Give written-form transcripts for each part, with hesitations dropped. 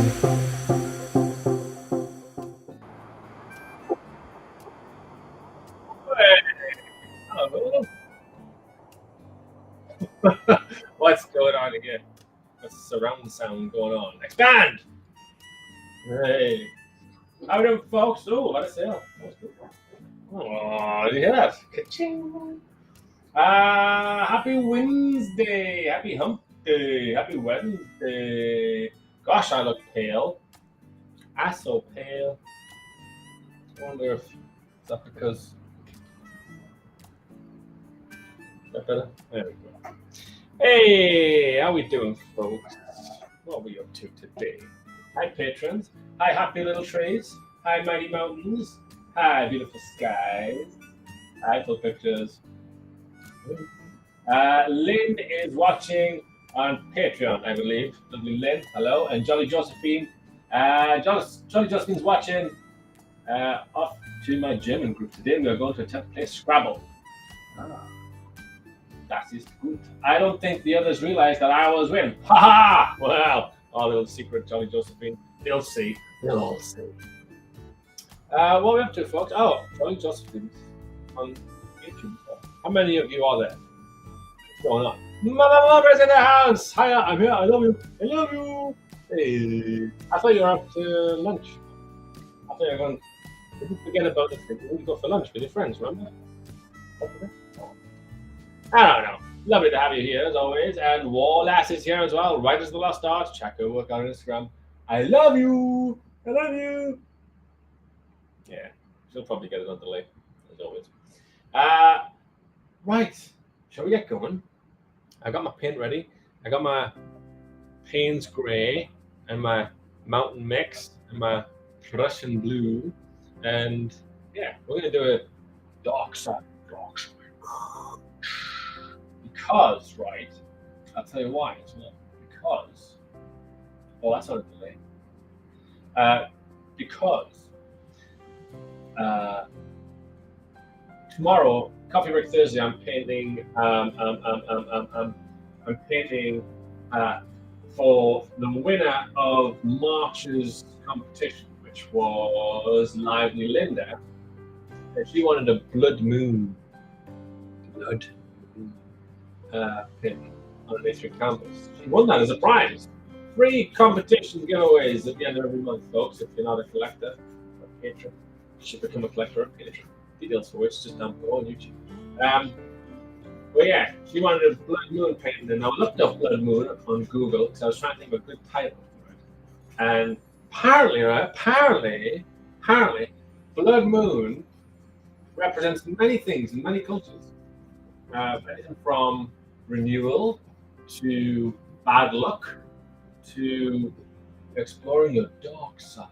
Hello. What's going on again? What's surround sound going on? Expand! Hey. How are them folks? Oh, what a sale. Oh, did you hear that? Ka-ching. Happy Wednesday. Happy hump day. Happy Wednesday. Gosh, I look pale. I so pale. I wonder if is that because is that better? There we go. Hey, how we doing, folks? What are we up to today? Hi, patrons. Hi, happy little trees. Hi, mighty mountains. Hi, beautiful skies. Hi, full pictures. Lynn is watching on Patreon, I believe. Lovely Lynn, hello. And Jolly Josephine. Jolly Josephine's watching off to my German group today. We are going to attempt to play Scrabble. Ah. That is good. I don't think the others realized that I was winning. Ha ha! Well, our little secret, Jolly Josephine. They'll see. They'll all see. What are we up to, folks? Oh, Jolly Josephine on YouTube. How many of you are there? What's going on? Mama's in the house! Hi, I'm here. I love you. I love you. Hey. I thought you were up to lunch. I thought you were going. Didn't forget about the thing. You need to go for lunch with your friends, remember? Okay. I don't know. Lovely to have you here as always. And Wallace is here as well. Right as the last start. Check her work on Instagram. I love you. I love you. Yeah, she'll probably get it on delay as always. Right. Shall we get going? I got my paint ready. I got my Payne's Grey and my Mountain Mix and my Prussian Blue. And yeah, we're going to do a dark side. Because, right, I'll tell you why as well. Because, oh, that's not a delay. Because tomorrow, Coffee Break Thursday, I'm painting. I'm painting for the winner of March's competition, which was Lively Linda. And she wanted a blood moon. Blood. Pin underneath your canvas. She won that as a prize. Free competition giveaways at the end of every month, folks. If you're not a collector or a patron, you should become a collector or a patron. Details for which just down below on YouTube. But yeah, she wanted a blood moon painting, and I looked up blood moon on Google because I was trying to think of a good title for it. And apparently, blood moon represents many things in many cultures. Anything from renewal to bad luck to exploring your dark side.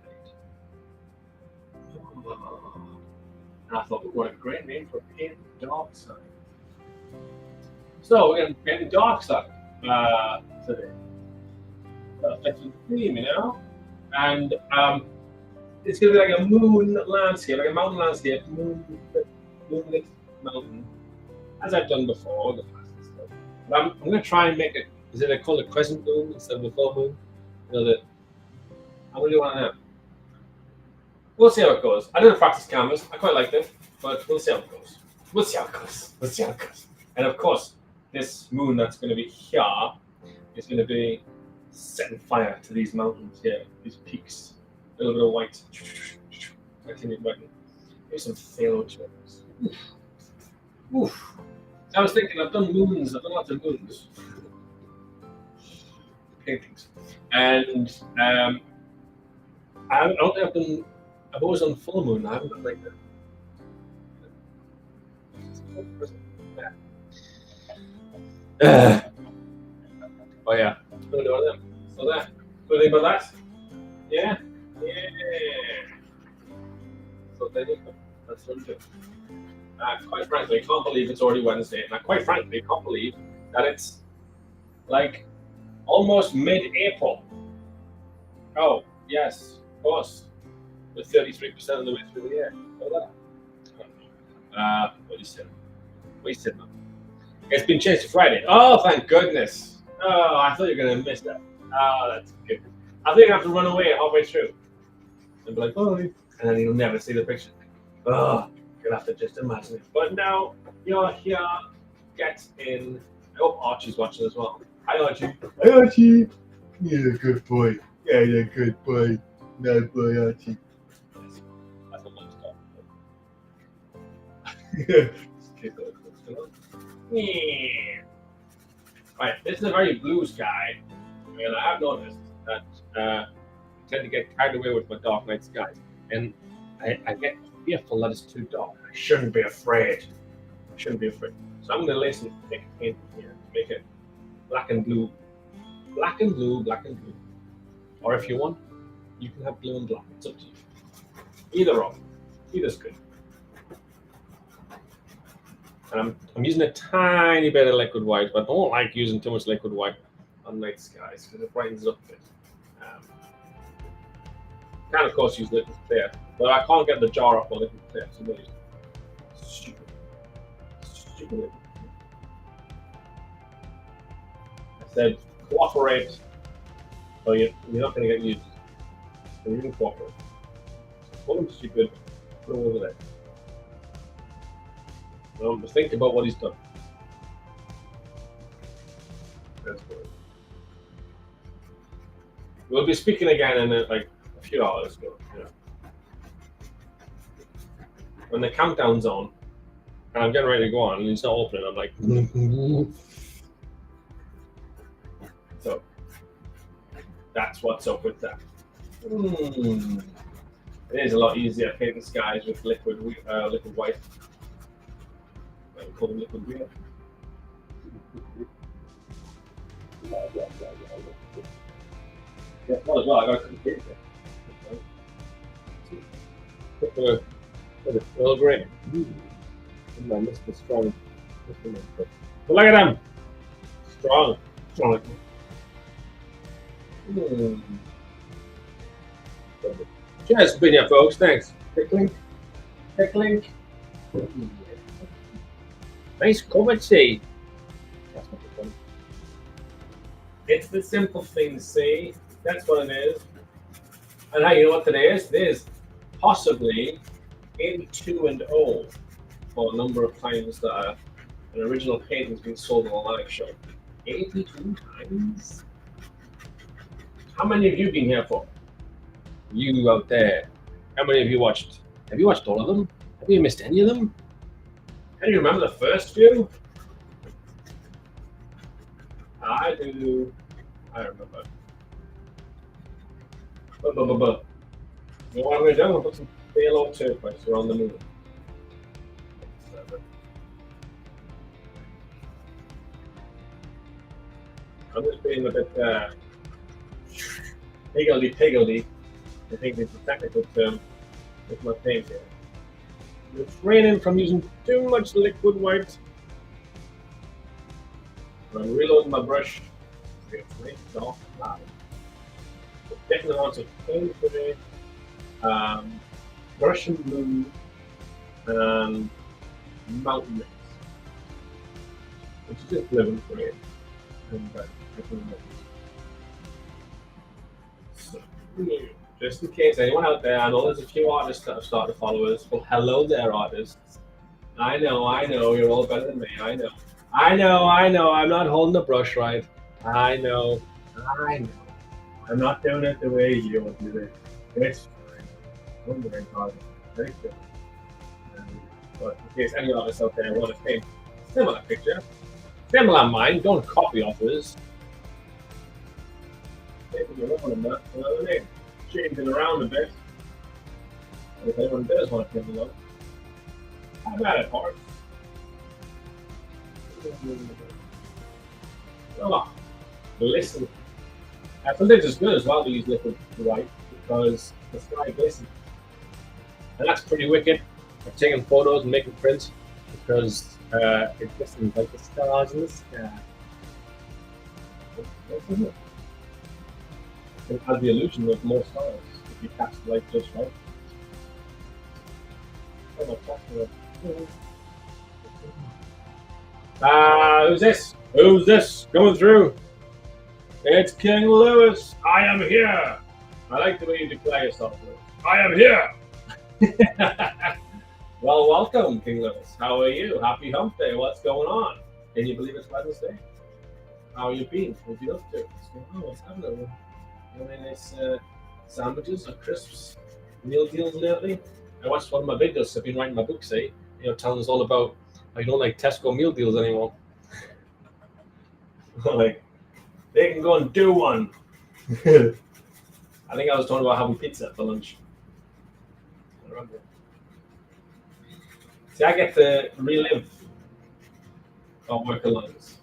And I thought, what a great name for a paint, dark side. So we're going to paint the dark side today. That's the theme, you know? And it's going to be like a moon landscape, like a mountain landscape, moonlit mountain. As I've done before in the past and stuff. But I'm going to try and make it, is it called a crescent moon instead of a full moon? You know, I'm going to do one now. We'll see how it goes. I didn't practice canvas. I quite liked it, but we'll see how it goes. We'll see how it goes. And of course, this moon that's going to be here is going to be setting fire to these mountains here, these peaks. A little bit of white. Here's some pharaoh cherries. Oof. I was thinking, I've done moons, I've done lots of moons. Paintings. And I don't think I've always done full moon, I haven't done like that. Oh yeah, I'm gonna do one of them. So that. What do you think about that? Yeah? Yeah. So there you go. That's what I'm doing. Quite frankly, I can't believe it's already Wednesday, and I quite frankly can't believe that it's like almost mid-April. Oh, yes, of course. We're 33% of the way through the year. What are you saying? What are you saying, man? It's been changed to Friday. Oh, thank goodness. Oh, I thought you were going to miss that. Oh, that's good. I think I have to run away halfway through and be like, bye. And then you'll never see the picture. Oh, you'll have to just imagine it. But now you're here. Get in. I hope Archie's watching as well. Hi, Archie. Hi, Archie. You're a good boy. Yeah, you're a good boy. Nice boy, Archie. That's a nice dog. Yeah. Right, this is a very blue sky, and I have noticed that I tend to get carried away with my dark night skies, and I get fearful that it's too dark. I shouldn't be afraid. I shouldn't be afraid. So I'm going to lay some thick paint here to make it black and blue. Black and blue, black and blue. Or if you want, you can have blue and black. It's up to you. Either or. Either's good. And I'm using a tiny bit of liquid white, but I don't like using too much liquid white on night skies because it brightens it up a bit. Can of course use liquid clear, but I can't get the jar up on liquid clear. So I'm going to use stupid liquid. I said cooperate, so you're not going to get used. So you can cooperate. Call him stupid. Put him over there. But think about what he's done. That's good. We'll be speaking again in like a few hours ago. Yeah. When the countdown's on, and I'm getting ready to go on, and he's not opening, I'm like, so that's what's up with that. It is a lot easier painting skies with liquid white. I call them liquid green. Yeah, well as well, I got a paint it. Earl Grey. I missed the strong. But look at them! Strong. Strong. Cheers for being here, folks. Thanks. Tickling. Tickling. Nice cup of tea. That's what it's done. It's the simple things, see? That's what it is. And hey, you know what today is? Today is possibly 82 and 0 for a number of times that an original painting has been sold on a live show. 82 times? How many have you been here for? You out there. How many have you watched? Have you watched all of them? Have you missed any of them? Can you remember the first few? I do. I remember. You know what I'm going to do? I'm going to put some yellow turquoise around the moon. I'm just being a bit higgledy-piggledy. I think it's a technical term with my paint here. I'm refraining from using too much liquid white. I'm reloading my brush. Different amounts of paint today. Russian blue and mountain mix, which is just living for it. And so, just in case anyone out there, I know there's a few artists that have started to follow us. Well, hello there, artists. I know, you're all better than me. I know. I'm not holding the brush right. I know. I'm not doing it the way you would do it. It's fine. Don't worry about it. Very good. But in case any artists out there want to paint a similar picture, similar mine, don't copy others. Taking your own and that, you know what I mean? Changing around a bit. And if anyone does want to paint along, have at it, heart. Oh, listen. Sometimes it's good as well to use liquid white because the sky glistens. And that's pretty wicked. I'm taking photos and making prints because it glistens like the stars in the sky. It has the illusion of more stars if you catch the light just right. Who's this? Who's this coming through? It's King Lewis. I am here. I like the way you declare yourself, Lewis. I am here. Well, welcome, King Lewis. How are you? Happy Hump Day. What's going on? Can you believe it's Wednesday? How are you been? What have you been up to? What's going on? What's happening? You have any nice sandwiches or crisps, meal deals lately? I watched one of my videos. I've been writing my book, say, telling us all about how you don't like Tesco meal deals anymore. Like, they can go and do one. I think I was talking about having pizza for lunch. I remember. See, I get to relive our work alliance.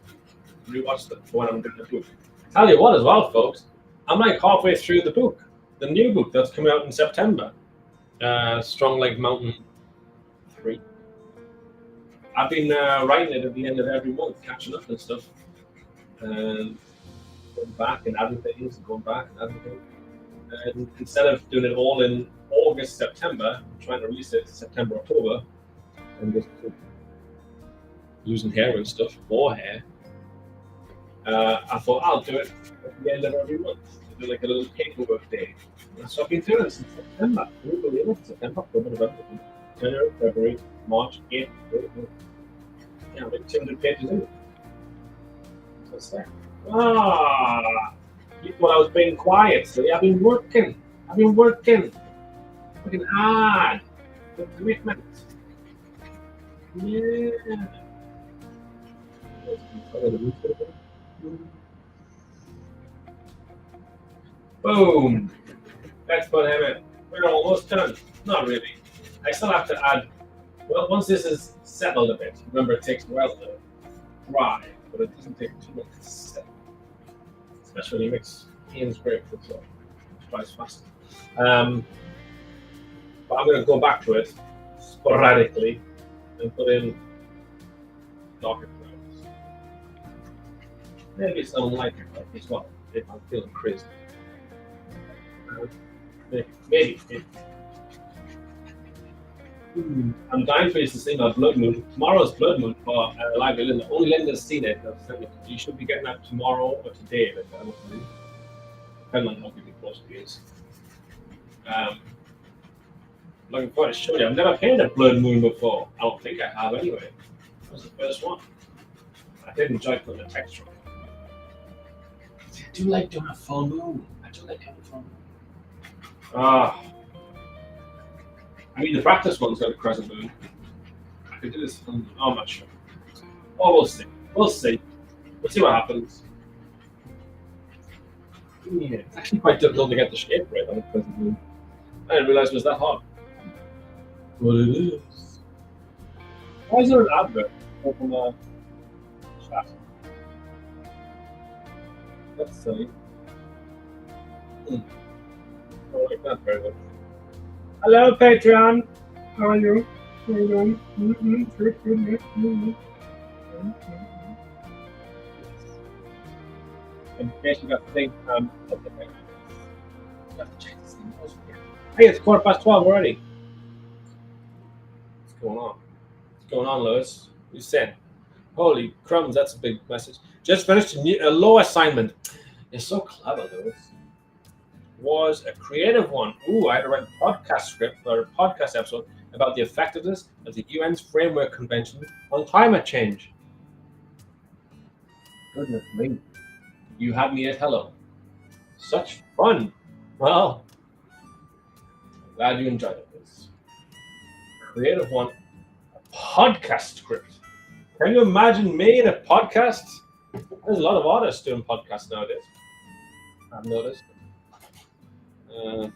Rewatch them when I'm doing the book. Tell you what, as well, folks, I'm like halfway through the book, the new book that's coming out in September. Strong Like Mountain 3. I've been writing it at the end of every month, catching up and stuff, and going back and adding things, and going back and adding things. And instead of doing it all in August, September, I'm trying to release it September, October, and just losing hair and stuff, more hair. I thought I'll do it at the end of every month. Do like a little paperwork day. That's what I've been doing since September. Can you believe it? September, October, November, January, February, March, April. Yeah, like 200 pages in. What's that? You thought I was being quiet. So yeah, I've been working. Working hard. With commitment. Yeah. Boom. That's what happened. We're almost done. Not really. I still have to add. Well, once this is settled a bit, remember it takes a while to dry, but it doesn't take too much to settle. Especially when you mix Ian's grapefruit, so it dries faster. But I'm going to go back to it sporadically and put in darker clouds. Maybe some lighter clouds as well, if I'm feeling crazy. Maybe. I'm dying for you to see my blood moon. Tomorrow's blood moon for Library Linda. Only Linda's seen it. You should be getting that tomorrow or today. Depending on how people close to you. Looking forward to show you. I've never painted a blood moon before. I don't think I have anyway. That was the first one. I did enjoy putting a texture on it. I do like doing a full moon. I do like having a full moon. I mean, the practice one's got a crescent moon. I could do this. I'm not sure. Oh, we'll see. We'll see what happens. Yeah, it's actually quite difficult to get the shape right on the crescent moon. I didn't realize it was that hard. But it is. Why is there an advert from the chat? That's silly. Oh, like that very good. Hello, Patreon. How are you? How are you doing? Good. In case you got to think, hey, it's 12:15 already. What's going on? What's going on, Lewis? What you saying? Holy crumbs, that's a big message. Just finished a low assignment. You're so clever, Lewis. Was a creative one. Ooh, I had to write a podcast script for a podcast episode about the effectiveness of the UN's Framework Convention on Climate Change. Goodness me. You had me at hello. Such fun. Well, I'm glad you enjoyed it. Creative one. A podcast script. Can you imagine me in a podcast? There's a lot of artists doing podcasts nowadays. I've noticed. I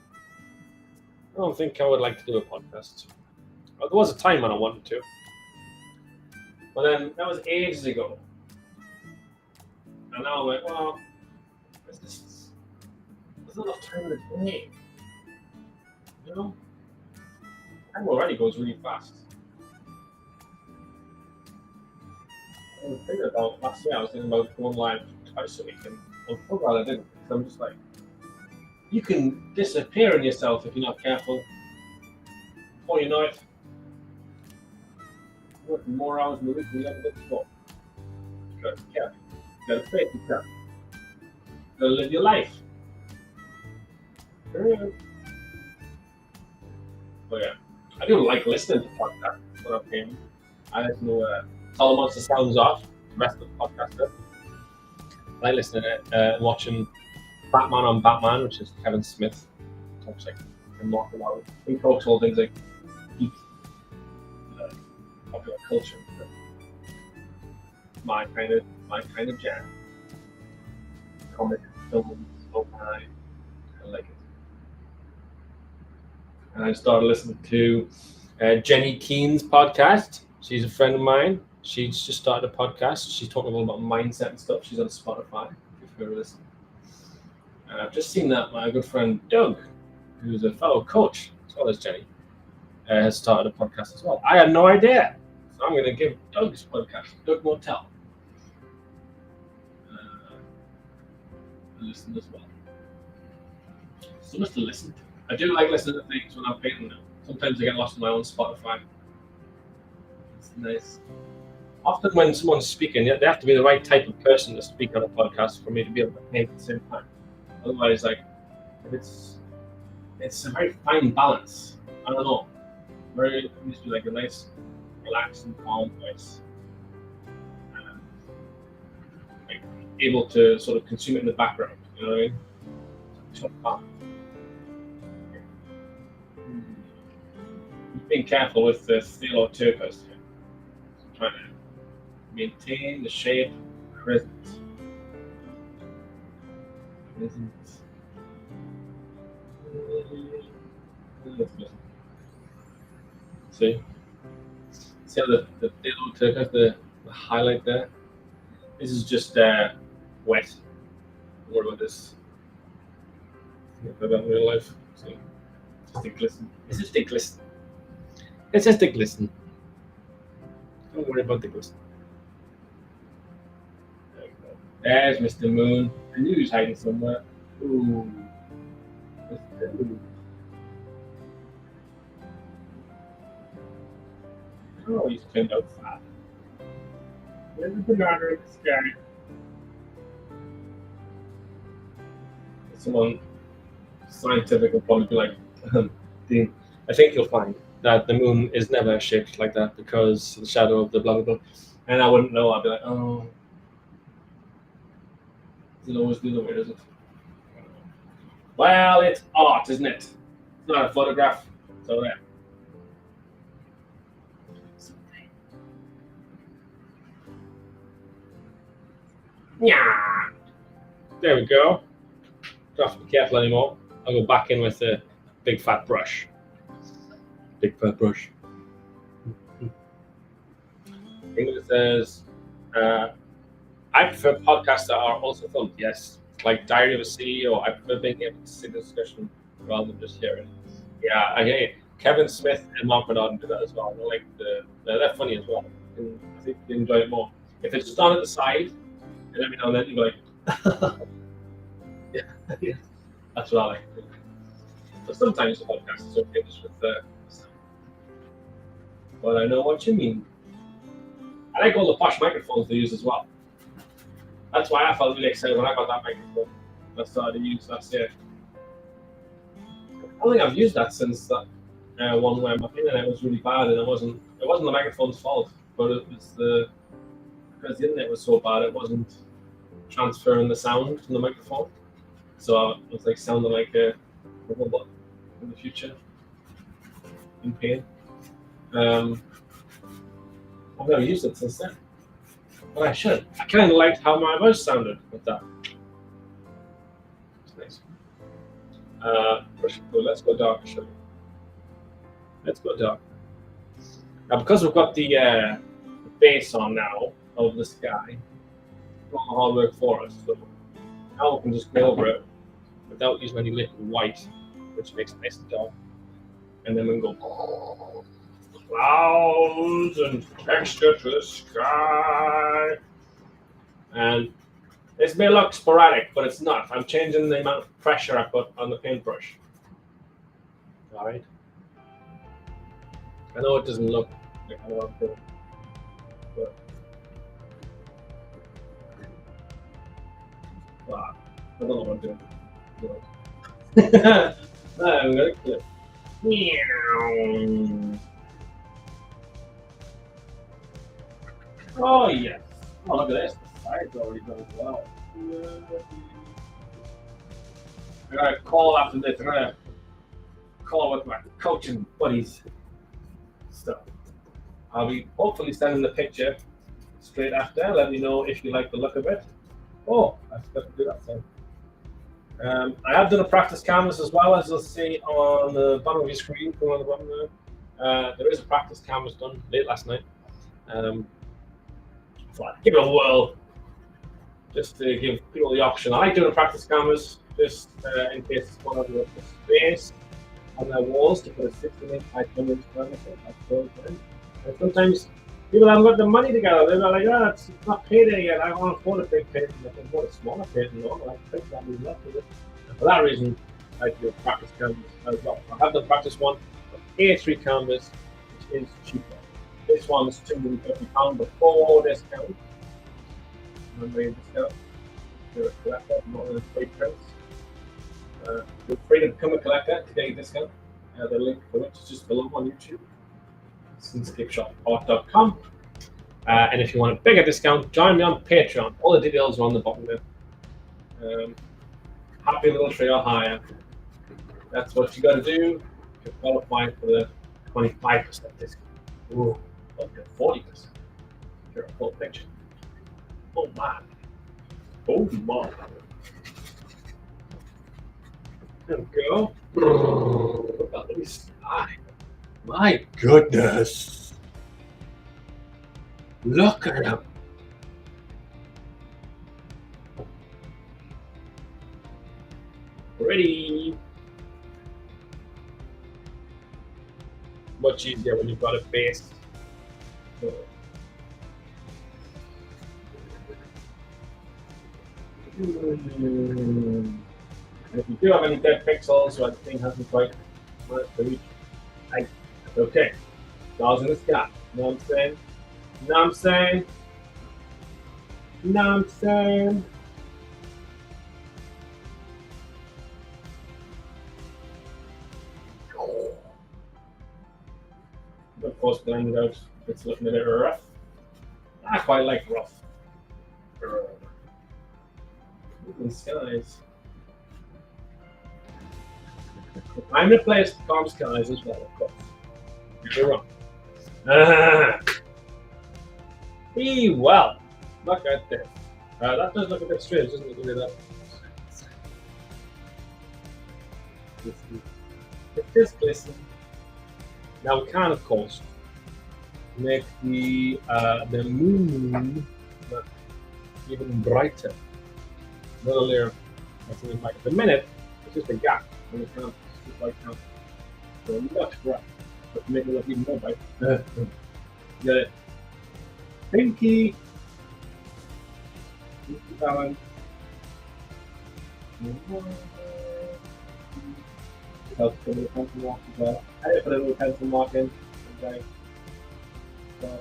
don't think I would like to do a podcast. Well, there was a time when I wanted to. But then that was ages ago. And now I'm like, well, there's not enough time in the day. You know? Time already goes really fast. I was thinking about last year, I was thinking about going live twice a week, and I'm so glad I didn't, because I'm just like, you can disappear in yourself if you're not careful. Before you know it, you're working more hours in the week than you ever did before. You gotta be careful. You gotta pay yourself. live your life. Oh yeah, I do like listening to podcasts when I'm gaming. I just know Solomon wants the sounds off. The rest of the podcast. I like listening to it, watching Batman on Batman, which is Kevin Smith. Talks like an awful lot. He talks all things like geek, popular culture. My kind of jam. Comic, film, I like it. And I started listening to Jenny Keen's podcast. She's a friend of mine. She's just started a podcast. She's talking about mindset and stuff. She's on Spotify, if you've ever listened. And I've just seen that my good friend Doug, who's a fellow coach, as well as Jenny, has started a podcast as well. I had no idea. So I'm going to give Doug his podcast, Doug Motel, a listen as well. So much to listen to. I do like listening to things when I'm painting them. Sometimes I get lost in my own Spotify. It's nice. Often when someone's speaking, they have to be the right type of person to speak on a podcast for me to be able to paint at the same time. Otherwise, like, it's a very fine balance. I don't know. It needs to be like a nice, relaxed and calm voice. Like, able to sort of consume it in the background. You know what I mean? So calm. Being careful with the steel or turquoise here. So trying to maintain the shape present. See how the steel or turquoise, the highlight there? This is just wet. Don't worry about this. If I don't in real life. See? Just a glisten. It's just a glisten. It's just a glisten. Don't worry about the glisten. There we go. There's Mr. Moon. I knew he was hiding somewhere. Ooh. Mr. Moon. Oh, he's turned out fat. There's a banana in the sky. Someone scientific will probably be like, Dean, I think you'll find that the moon is never shaped like that because of the shadow of the blah blah blah. And I wouldn't know. I'd be like, oh, does it always do the way, does it? Well, it's art, isn't it? It's not a photograph. So there. Yeah. There we go. Don't have to be careful anymore. I'll go back in with the big fat brush. Big fat brush. English says, I prefer podcasts that are also filmed. Yes, like Diary of a CEO. I prefer being able to see the discussion rather than just hear it. Yeah, I hear you. Kevin Smith and Mark Bernard do that as well. They're funny as well. And I think you enjoy it more. If it's just on at the side, and every now and then you go like, yeah, that's what I like. But sometimes the podcast is okay just with sound. But I know what you mean. I like all the posh microphones they use as well. That's why I felt really excited when I got that microphone. I started to use last year. I don't think I've used that since that one where my internet was really bad, and it wasn't the microphone's fault, but it was because the internet was so bad it wasn't transferring the sound from the microphone. So it was like sounding like a robot in the future, in pain. I've never used it since then, but I should. I kind of liked how my voice sounded with that. It's nice. Let's go dark, shall we? Let's go dark. Now, because we've got the base on now of the sky, all the hard work for us, so now we can just go over it without using any liquid white, which makes it nice and dark. And then we can go clouds and texture to the sky. And this may look sporadic, but it's not. I'm changing the amount of pressure I put on the paintbrush. All right. I know it doesn't look like I want to, but wow. I don't know what I'm doing. No, I'm gonna clip. Meow. Oh yes. Oh look at this. The side's already done as well. I got a call after this. I'm gonna call with my coaching buddies stuff. I'll be hopefully sending the picture straight after. Let me know if you like the look of it. Oh, I forgot to do that thing. I have done a practice canvas as well, as you'll see on the bottom of your screen. Go on the bottom there. There is a practice canvas done late last night. So I'll give it a whirl, just to give people the option. I like doing a practice canvas, just in case one of the space on their walls to put a 16-inch by 20-inch furniture. And sometimes people haven't got the money together. They're like, oh, it's not payday yet. I want to afford a big painting. I can afford a smaller painting. I think that means left with it. And for that reason, I do a practice canvas as well. I have the practice one, A3 canvas, which is cheaper. This one's £250 before discount. Remember your discount? You're a collector, not in free prints. You're free to become a collector to get a discount. The link for which is just below on YouTube. Scenescapeshop.com. And if you want a bigger discount, join me on Patreon. All the details are on the bottom there. Happy little trio hire. That's what you got to do to qualify for the 25% discount. Ooh, well, you're 40%. You're a full picture. Oh man. Oh my. There we go. Look at this sky. My goodness. Look at him. Ready. Much easier when you've got a base. If you do have any dead pixels or anything hasn't quite worked for each, that's okay. Stars in the sky. You know what I'm saying? You know what I'm saying? You know what I'm saying? Of course, blended out. It's looking a bit rough. I quite like rough. Open skies. I'm replaced calm skies as well, of course. You're wrong. Well, look at this. That does look a bit strange, doesn't it? Look at that. It is glisten. Now we can, of course, make the moon look even brighter. Another layer of something like the minute, it's just a gap on the canvas, just like that. So it looks bright, but to make it look even more bright, get it. Pinky balance. Helps put a little pencil mark as well. I did put a little pencil mark in. Okay. So,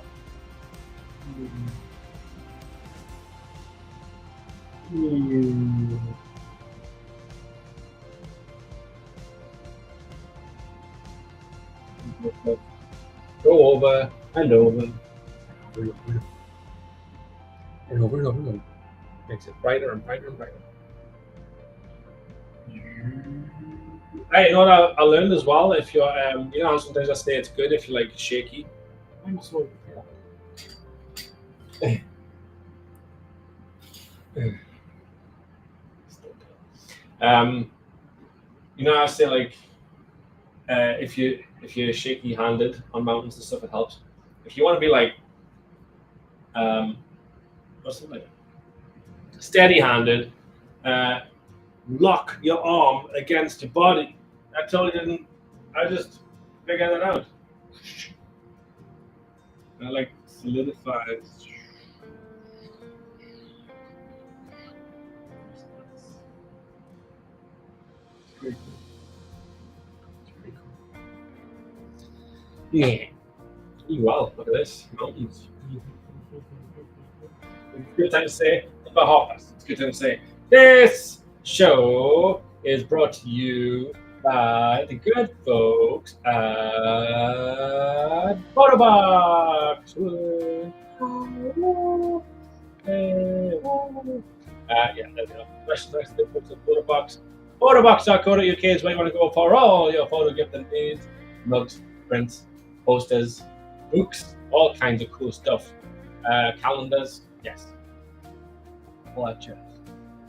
Go over and over. And over and over and over. Makes it brighter and brighter and brighter. Hey, you know what I learned as well? If you're, you know how sometimes I say it's good if you're like shaky. I'm so you know, I say like, if you're shaky-handed on mountains and stuff, it helps. If you want to be like, what's it like? Steady-handed, lock your arm against your body. I totally didn't. I just figured it out. And like solidifies. Pretty cool. Pretty cool. Yeah. Wow, look at this. Mountains. It's a good time to say, about half past. It's a good time to say, this show is brought to you by the good folks at Photobox. Yeah, there we go. Thanks to the folks at Photobox. Photobox.co.uk is where you want to go for all your photo gifting needs. Mugs, prints, posters, books, all kinds of cool stuff. Calendars, yes. All that jazz.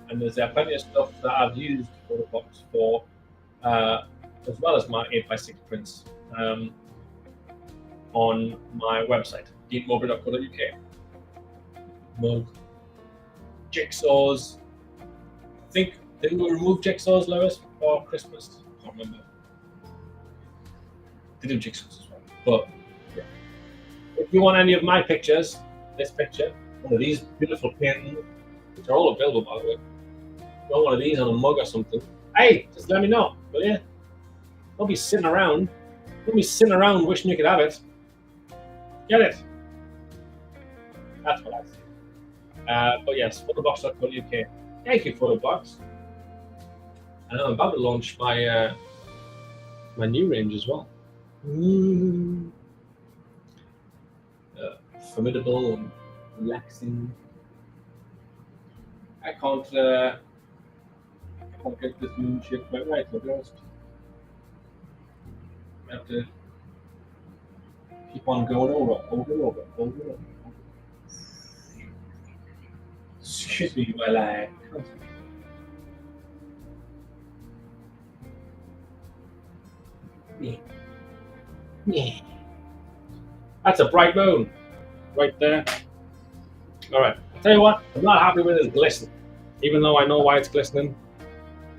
And there's plenty of stuff that I've used Photobox for, as well as my 8x6 prints on my website, deanmowbray.co.uk. Mug, jigsaws. I think they will remove jigsaws, Lewis, for Christmas. I can't remember. They do jigsaws as well. But yeah. If you want any of my pictures, this picture, one of these beautiful paintings, which are all available by the way. Want one of these on a mug or something? Hey, just let me know, will you? Don't be sitting around. Don't be sitting around wishing you could have it. Get it. That's what I say. But yes, photobox.co.uk. Thank you, Photobox. And I'm about to launch my my new range as well. Formidable and relaxing. I can't get this moon shit quite right, to be honest. I have to keep on going over. Excuse me while I yeah. That's a bright moon right there. Alright, I'll tell you what, I'm not happy with this glisten. Even though I know why it's glistening.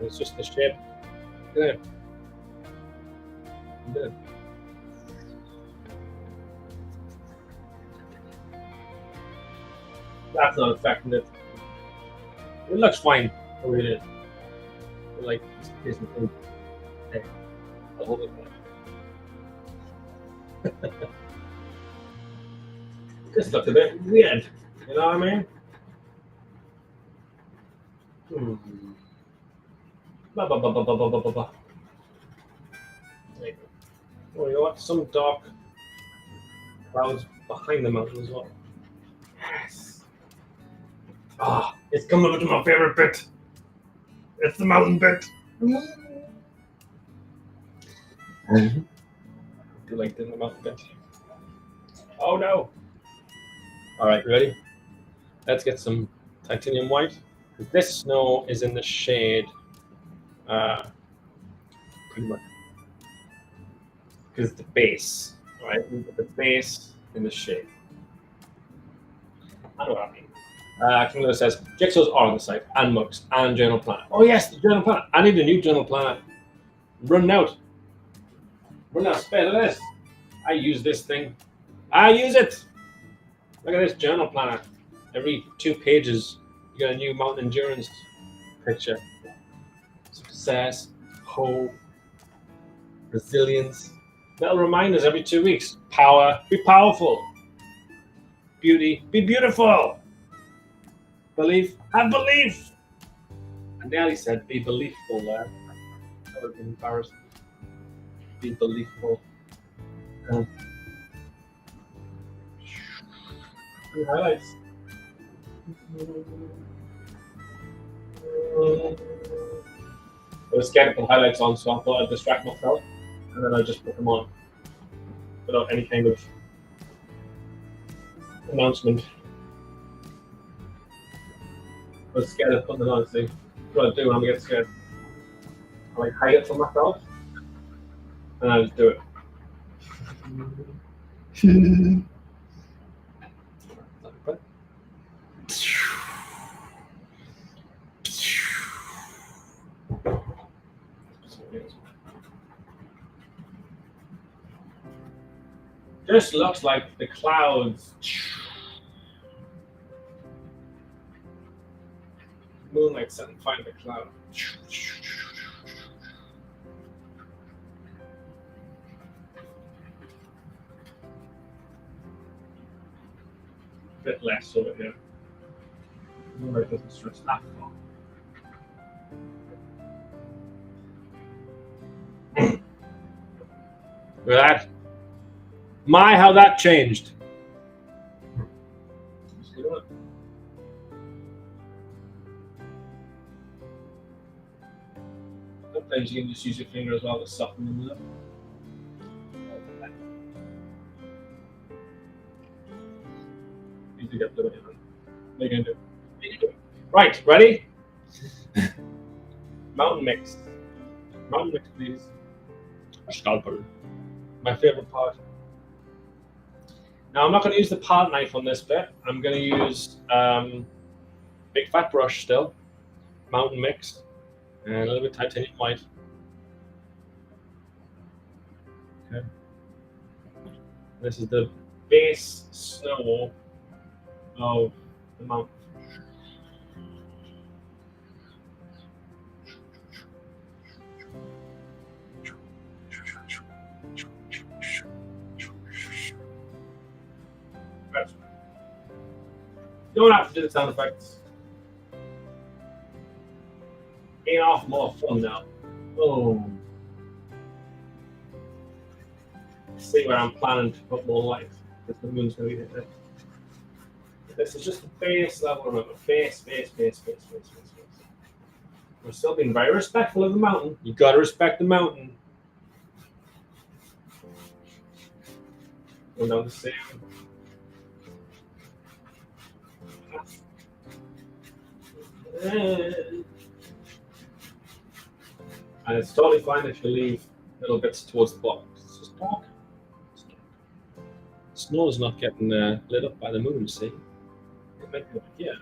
It's just the shape. There. There. That's not affecting it. It looks fine the way it is. Like this thing. Hey, I'll hold it back. This looks a bit weird. You know what I mean? Ba, ba, ba, ba, ba, ba, ba, ba. There you go. Oh, you know what? Some dark clouds behind the mountain as well. Yes. Ah, it's coming up to my favorite bit. It's the mountain bit. I feel like the mountain bit. Oh no. All right, ready? Let's get some titanium white. This snow is in the shade, pretty much, because the base, right? The base in the shade. I know what I mean. Camilla says, jigsaws are on the site, and mugs, and journal planner. Oh yes, the journal planner. I need a new journal planner. Running out. Running out of space. Look at this. I use this thing. I use it. Look at this journal planner. Every 2 pages, you get a new mountain endurance picture. Success, hope, resilience. Little reminders every 2 weeks. Power, be powerful. Beauty, be beautiful. Belief, have belief. I nearly said be beliefful there. That would have been embarrassing. Be beliefful. Good highlights. I was scared to put highlights on, so I thought I'd distract myself, and then I just put them on without any kind of announcement. I was scared of putting it on, see? What I do when I get scared. I like hide it from myself, and I just do it. Just looks like the clouds. Moonlight setting, find the cloud. A bit less over here. Moonlight doesn't stretch that far. Look at that. My, how that changed. Sometimes you can just use your finger as well to soften them up. You do get the way. What are you gonna do? Right, ready? Mountain mix. Mountain mix, please. Scalpel. My favorite part. Now I'm not going to use the palette knife on this bit. I'm going to use big fat brush still. Mountain mix. And a little bit of titanium white. Okay. This is the base snow of the mountain. You don't have to do the sound effects. Ain't off more fun now. Boom. See where I'm planning to put more light because the moon's going to be hit there. This is just the base level, remember. Base. We're still being very respectful of the mountain. You got to respect the mountain. Go down the same. And it's totally fine if you leave little bits towards the bottom. It's just dark. Snow is not getting lit up by the moon, see? It might be over here.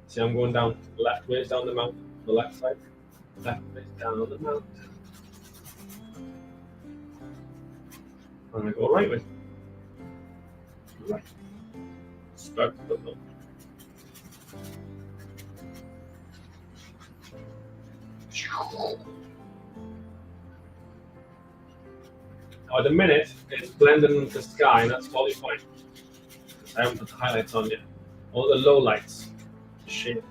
See, I'm going down left ways down the mountain, the left side. Left ways down the mountain. And I go right way. Right. Start the mountain. Now at the minute, it's blending into the sky, and that's totally fine. I haven't put the highlights on yet. All the low lights, shade,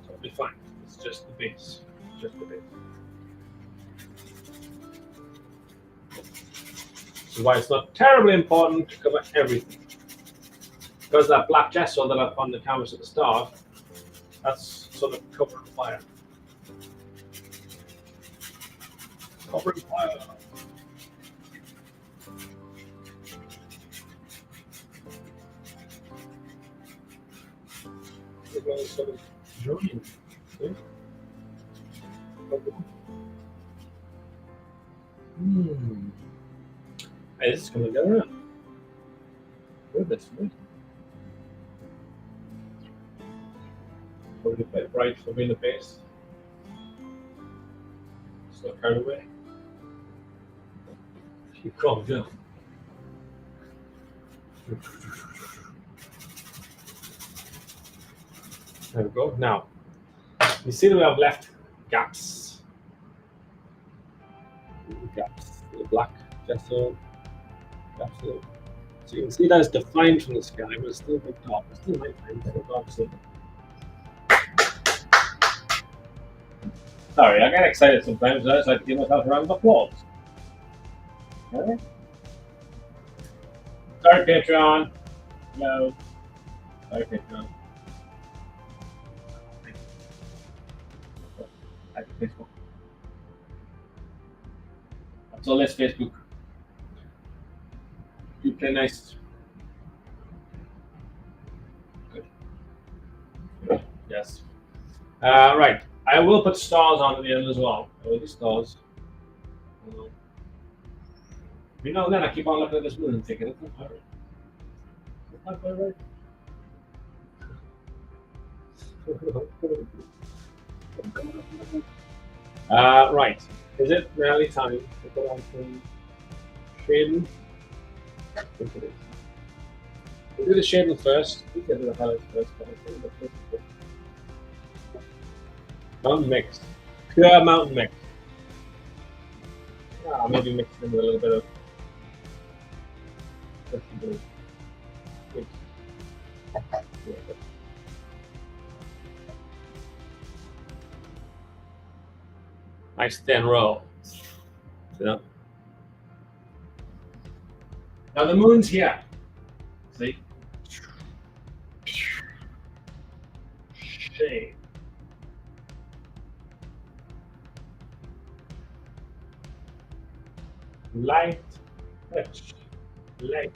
totally fine. It's just the base, just the base. This is why it's not terribly important to cover everything. Because that black gesso that I put on the canvas at the start, that's sort of covering fire. Covering fire. Sort of joining. Yeah. Hey, this is going to go around. Good, that's good. Probably quite bright for being the base. It's not carried away. Keep calm, yeah. There we go. Now, you see that we have left gaps. Gaps. The black gesso. Gaps. So you can see that it's defined from the sky, but it's still a bit dark. It's still nighttime, it's still dark. So. Sorry, I get excited sometimes. I just like to give myself a round of applause. Okay. Sorry, Patreon. No. Sorry, Patreon. Facebook. That's all. That's Facebook. You play nice. Good. Yes. Right. I will put stars on at the end as well. All these stars. You know, then I keep on looking at this moon and thinking, it's not quite right. It's not quite right. Right. Is it really time to put on some shading? I think it is. We'll do the shading first. We can do the highlights first. Mountain mix. Pure mountain mix. Maybe mix in with a little bit of. Nice thin roll. See that? Now the moon's here. See? Shade. Light touch. Light.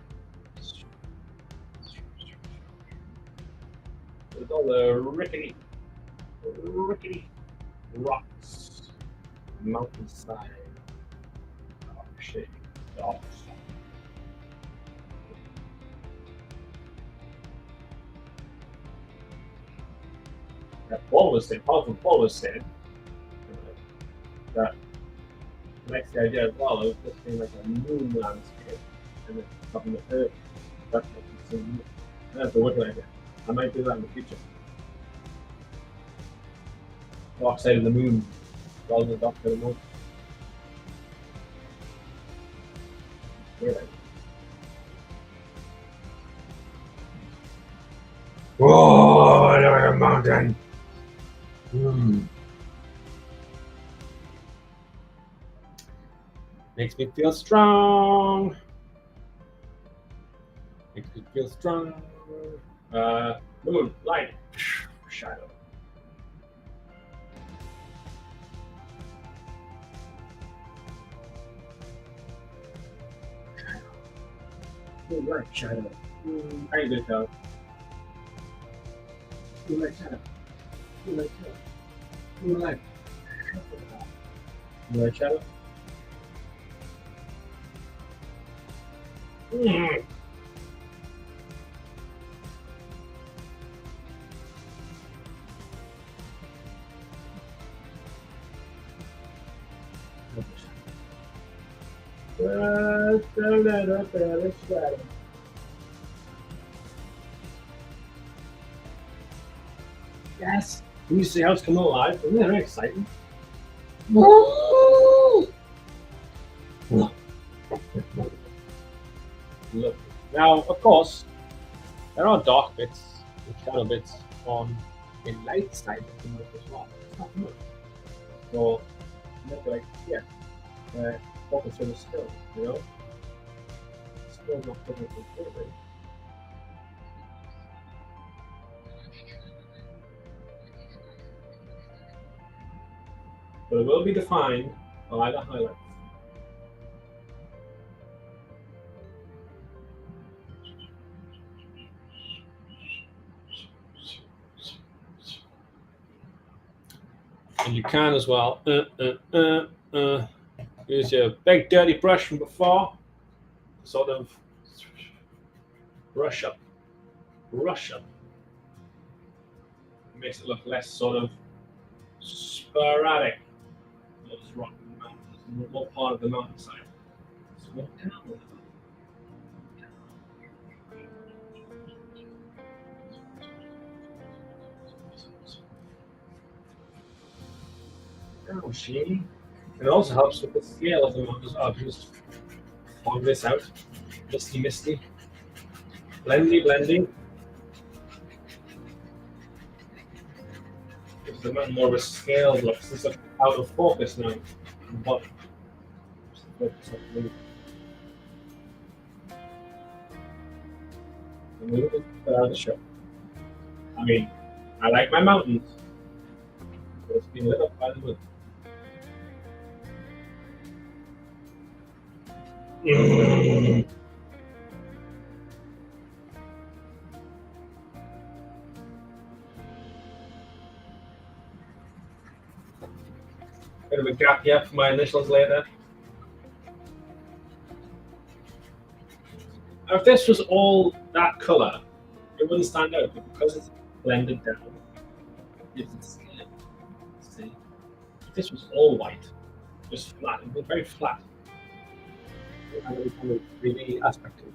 With all the rickety rocks. Mountainside. Oh, shit. Oh. Paul was saying that likes the idea as well of this being like a moon landscape and then having the earth. That's what he's saying. That's a wicked idea. I might do that in the future. Dark side of the moon rather than dark side of the moon. Great idea. Whoa, look at the mountain. Makes me feel strong. Makes me feel strong. Moon, light, shadow. Moon, light, shadow. How you doing, Charlie? Moonlight shadow. Moonlight shadow. Moonlight. Moonlight shadow. Yes. Can you see how it's coming alive? Isn't that very exciting? Look. Now, of course, there are dark bits and shadow bits on the light side of the moon as well. It's not much. So, like, yeah, focus on the still, you know? Still not focusing completely. But it will be defined by the highlights. And you can as well use your big dirty brush from before, sort of brush up. It makes it look less sort of sporadic. Those rock mountains, more part of the mountainside. So what down with it? Oh, shady. It also helps with the scale of the mountain as well. Just fog this out. Misty. Blendy. Gives the mountain more of a scaled look. This is out of focus now. But focus on the moon. The moon is out of the show. I mean, I like my mountains, but it's being lit up by the moon. Bit of a gap here for my initials later. Now, if this was all that colour, it wouldn't stand out, but because it's blended down, it gives it skin. See? If this was all white, just flat, it would be very flat. And it would kind of 3D aspect to it.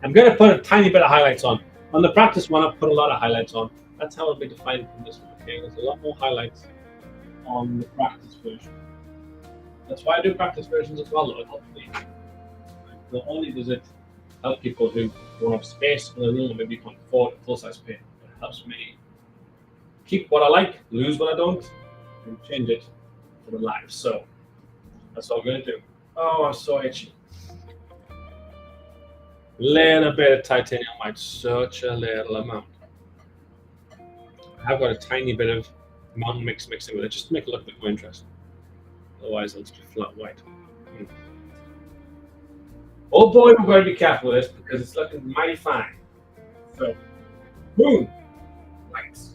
I'm going to put a tiny bit of highlights on. On the practice one, I've put a lot of highlights on. That's how it'll be defined from this one. Okay, there's a lot more highlights on the practice version. That's why I do practice versions as well, though. Hopefully, not only does it help people who don't have space in the room, maybe can't afford a full-size paint. It helps me keep what I like, lose what I don't, and change it for the life. So that's what I'm going to do. Oh, I'm so itchy. Little bit of titanium white, such a little amount. I've got a tiny bit of mountain mix mixing with it just to make it look a bit more interesting. Otherwise, it'll just be flat white. Oh boy, we're going to be careful with this because it's looking mighty fine. So, boom, lights.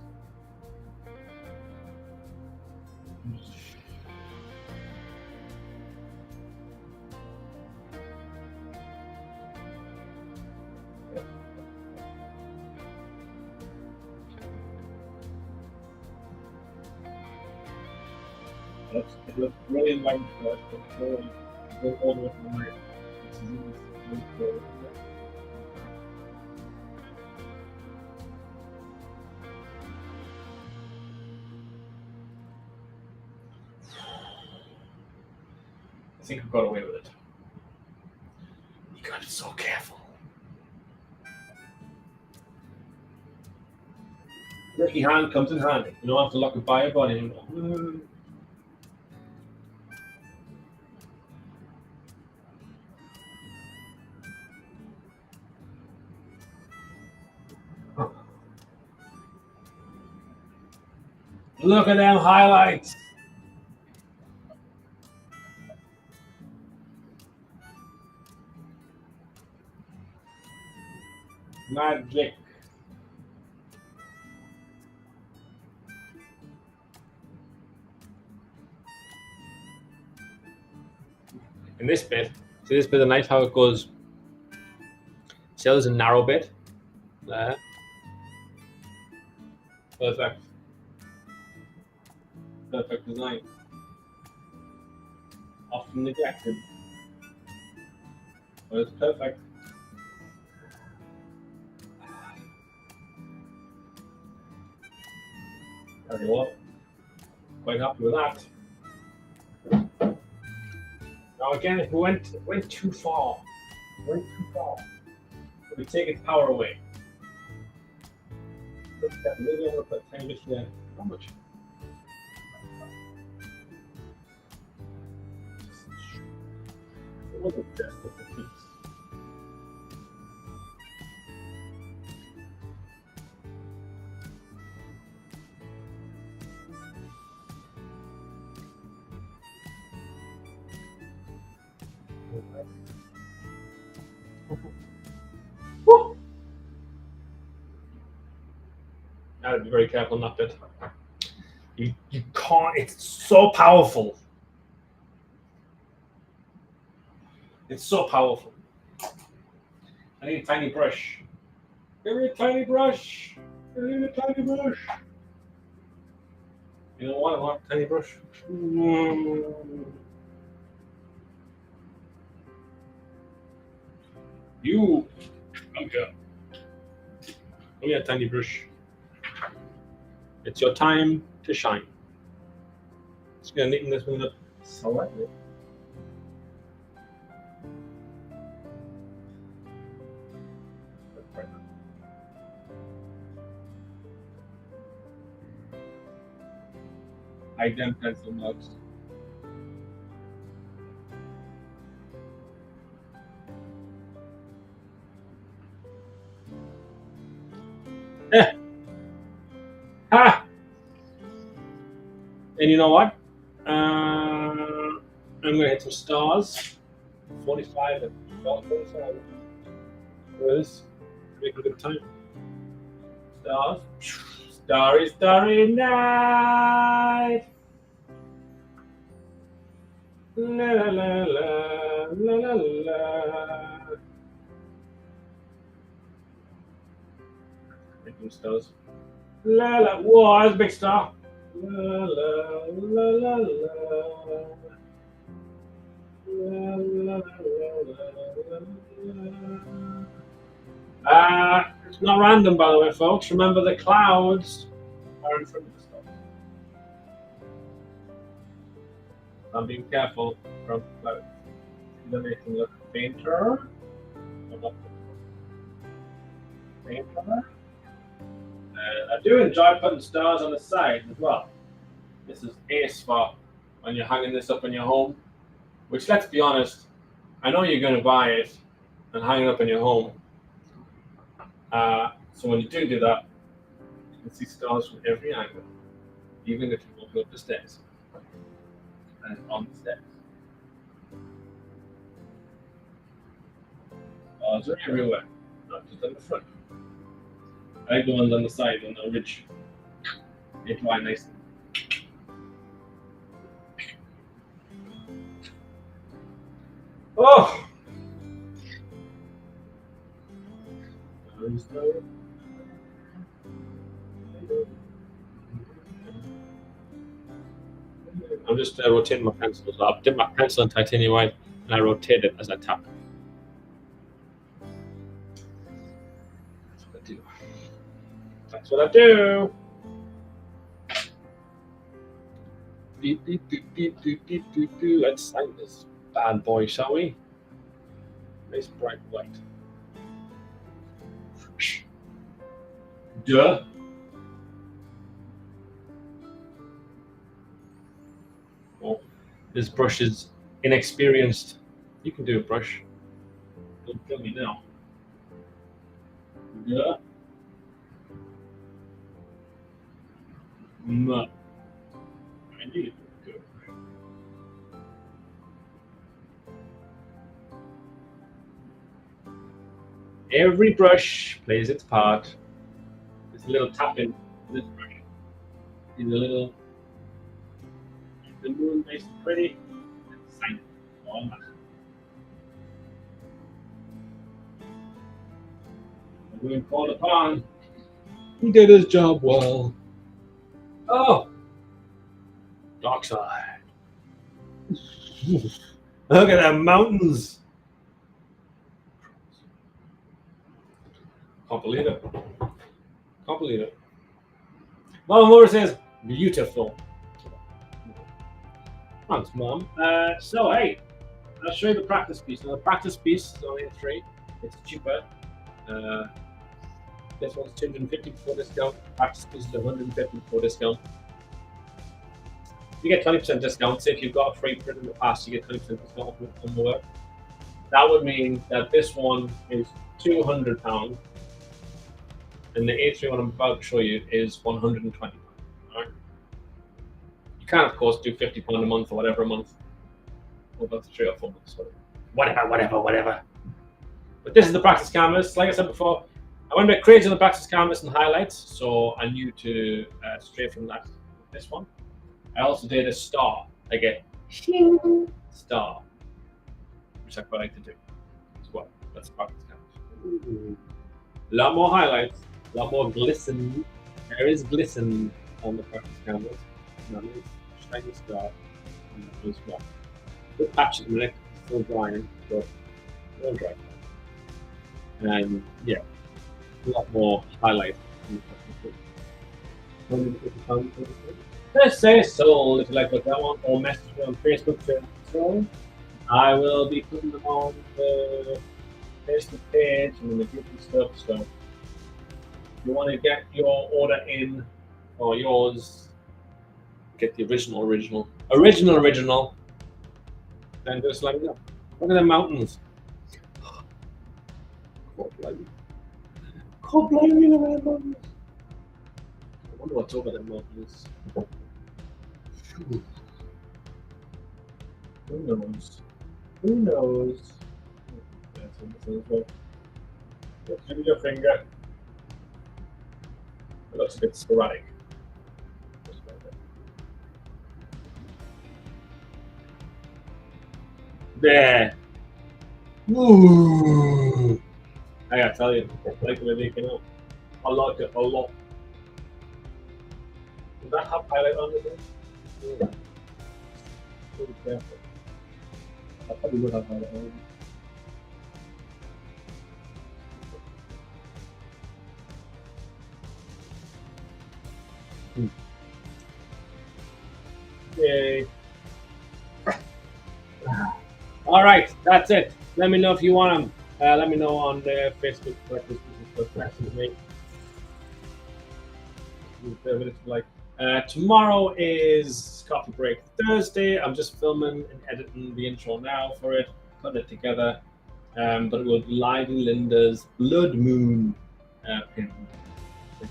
It looks really light first, but go all the way to the light. I think I got away with it. You gotta be so careful. Dirty hand comes in handy. You don't have to lock it by your body anymore. Look at them highlights. Magic. In this bit, see this bit of the knife, how it goes. See how there's a narrow bit there? Perfect. Perfect design. Often neglected. But it's perfect. There you go. Quite happy with that. Now again, if we went too far, we take its power away. Maybe I'm gonna put a tiny bit there. How much? It wasn't just a piece. Gotta be very careful not that. You can't, it's so powerful. It's so powerful. I need a tiny brush. Give me a tiny brush. I need a tiny brush. You know what? I want a tiny brush. You, okay. Give me a tiny brush. It's your time to shine. Just gonna neaten this one up slightly. Hide them pencil marks. Ha! And you know what? I'm gonna hit some stars. 45 and 47. For this, make a good time. Stars. Starry, starry night. La la la la la la la. Make some stars. La la. Whoa, that's a big star. La la la la la. La la la la. It's not random, by the way, folks. Remember, the clouds are in front of the stars. I'm being careful from clouds. Either make them look fainter or not. paintbrush. And I do enjoy putting stars on the side as well. This is ace for when you're hanging this up in your home. Which, let's be honest, I know you're going to buy it and hang it up in your home. So when you do that, you can see stars from every angle, even if you walk up the stairs and on the stairs. Stars are everywhere, not just on the front. I like the ones on the side on the ridge. They dry nicely. Oh! I'm just rotating my pencil. So I've dipped my pencil in titanium white and I rotate it as I tap. That's what I do. That's what I do. Beep, beep, beep, beep, beep, beep, beep, beep. Let's sign this bad boy, shall we? Nice bright white. Duh. Oh, this brush is inexperienced. You can do a brush. Don't kill me now. Duh. No. I need to do it. Every brush plays its part. There's a little tapping this brush. Is a little the moon nice and pretty and sign on that. We're being called upon. He did his job well. Oh, dark side. Look at the mountains. Can't believe it. Can't believe it. Mama Moore says, beautiful. Thanks, Mom. So, hey, I'll show you the practice piece. Now, the practice piece is only a 3. It's cheaper. This one's 250 before discount. Practice piece is 150 before discount. You get 20% discount. Say if you've got a free print in the past, you get 20% discount on the work. That would mean that this one is £200. And the A3 one I'm about to show you is £120. All right. You can, of course, do £50 a month or whatever a month, over 3 or 4 months. Whatever. But this is the practice canvas. Like I said before, I went a bit crazy on the practice canvas and highlights, so I knew to stray from that. This one. I also did a star, like a star, which I quite like to do as well. That's practice canvas. A lot more highlights. A lot more glisten. There is glisten on the practice canvas. Now there's shiny star on that as well. The patch is still drying, but still dry. And yeah, a lot more highlights in the practice canvas. Let's say so if you like what that one, or message me on Facebook. So I will be putting them on the Facebook page and the group and stuff. So if you want to get your order in, or yours, get the original, then just let me know. Look at the mountains. Can't blame me around mountains. I wonder what's over the mountains. Who knows? Who knows? That's what as well. Give me your finger. It looks a bit sporadic. There. Ooh. I gotta tell you, I like the way they came out. I like it a lot. Does that have highlight on it? Yeah. Really careful. I probably would have highlight on it. Yay. All right, that's it. Let me know if you want them. Let me know on the Facebook. What messes me. 30 minutes like. Tomorrow is coffee break Thursday. I'm just filming and editing the intro now for it, putting it together. But it will be live in Linda's Blood Moon painting, which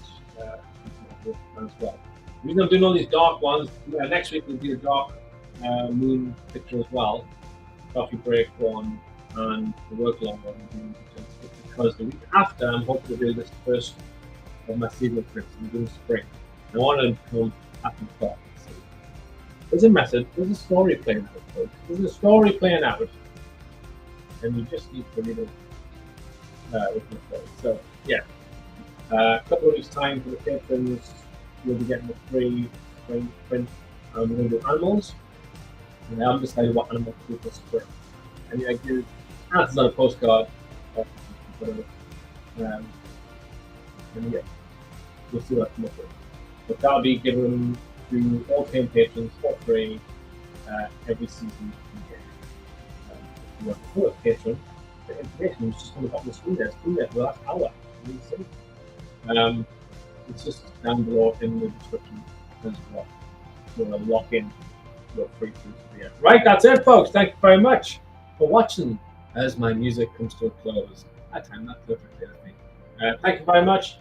as well. The reason I'm doing all these dark ones, next week will be a dark moon picture as well. Coffee break one and the work long one. Because the week after, I'm hoping to do this first of my seasonal trips. I'm doing spring. I want to come happy thought. There's a method, there's a story playing out, folks. There's a story playing out. And you just need to read it with the story. So, yeah. A couple of weeks' time for the patrons, you'll be getting a free print. We're going to do animals. And I haven't decided what animal to do for spring. And I give answers on a postcard. Whatever. And yeah, we'll see what I come up with. But that'll be given to all paying patrons for free every season you get. If you want to be a patron, the information is just on the bottom of the screen there. It's been there for the last hour. It's just down below in the description as well. So lock in your free food to the end. Right, that's it, folks. Thank you very much for watching as my music comes to a close. I timed that perfectly, I think. Thank you very much.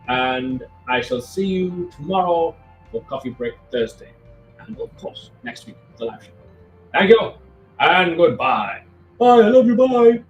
And I shall see you tomorrow for Coffee Break Thursday. And of course, next week, the live show. Thank you, and goodbye. Bye, I love you, bye.